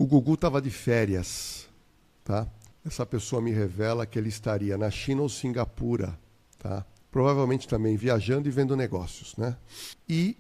Gugu estava de férias, tá? Essa pessoa me revela que ele estaria na China ou Singapura, tá? Provavelmente também viajando e vendo negócios, né? E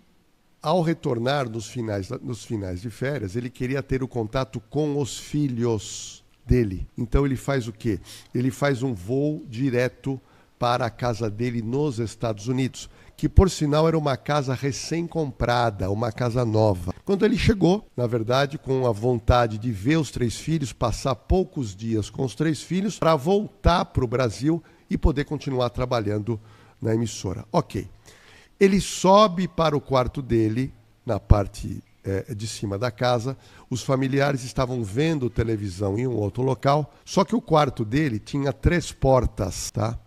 ao retornar nos finais de férias, ele queria ter o contato com os filhos dele. Então ele faz o quê? Ele faz um voo direto para a casa dele nos Estados Unidos, que por sinal era uma casa recém-comprada, uma casa nova. Quando ele chegou, na verdade, com a vontade de ver os 3 filhos, passar poucos dias com os 3 filhos, para voltar para o Brasil e poder continuar trabalhando na emissora. Ok. Ele sobe para o quarto dele, na parte de cima da casa. Os familiares estavam vendo televisão em um outro local, só que o quarto dele tinha 3 portas, tá?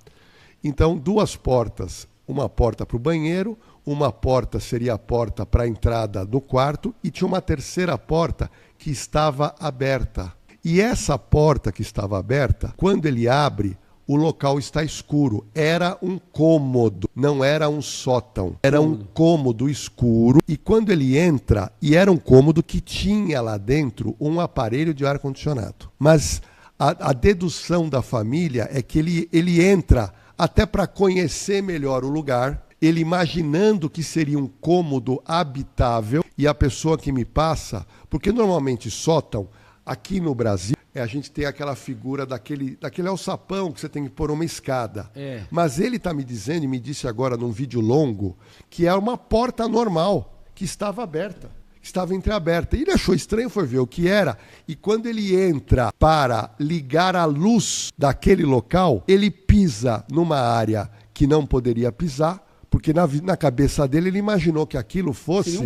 Então, 2 portas, uma porta para o banheiro, uma porta seria a porta para a entrada do quarto e tinha uma terceira porta que estava aberta. E essa porta que estava aberta, quando ele abre, o local está escuro. Era um cômodo, não era um sótão. Era um cômodo escuro. E quando ele entra, e era um cômodo que tinha lá dentro um aparelho de ar-condicionado. Mas a dedução da família é que ele entra até para conhecer melhor o lugar, ele imaginando que seria um cômodo habitável, e a pessoa que me passa, porque normalmente sótão, aqui no Brasil, a gente tem aquela figura daquele alçapão que você tem que pôr uma escada. Mas ele está me dizendo, e me disse agora num vídeo longo, que é uma porta normal, que estava aberta, estava entreaberta. E ele achou estranho, foi ver o que era, e quando ele entra para ligar a luz daquele local, ele pisa numa área que não poderia pisar, porque na cabeça dele ele imaginou que aquilo fosse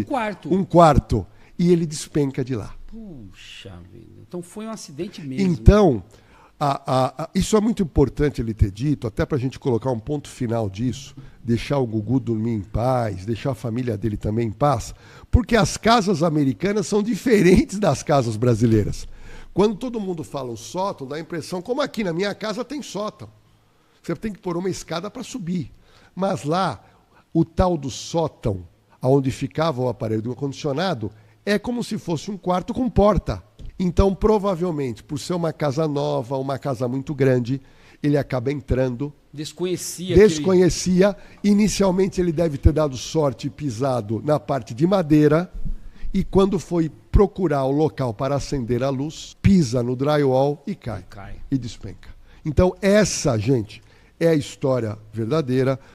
um quarto, e ele despenca de lá. Puxa vida, então foi um acidente mesmo. Então, isso é muito importante ele ter dito, até para a gente colocar um ponto final disso, deixar o Gugu dormir em paz, deixar a família dele também em paz, porque as casas americanas são diferentes das casas brasileiras. Quando todo mundo fala um sótão, dá a impressão, como aqui na minha casa tem sótão. Você tem que pôr uma escada para subir. Mas lá, o tal do sótão, onde ficava o aparelho do ar-condicionado, é como se fosse um quarto com porta. Então, provavelmente, por ser uma casa nova, uma casa muito grande, ele acaba entrando. Desconhecia. Inicialmente, ele deve ter dado sorte e pisado na parte de madeira. E quando foi procurar o local para acender a luz, pisa no drywall e cai. E despenca. Então, essa, gente, é a história verdadeira.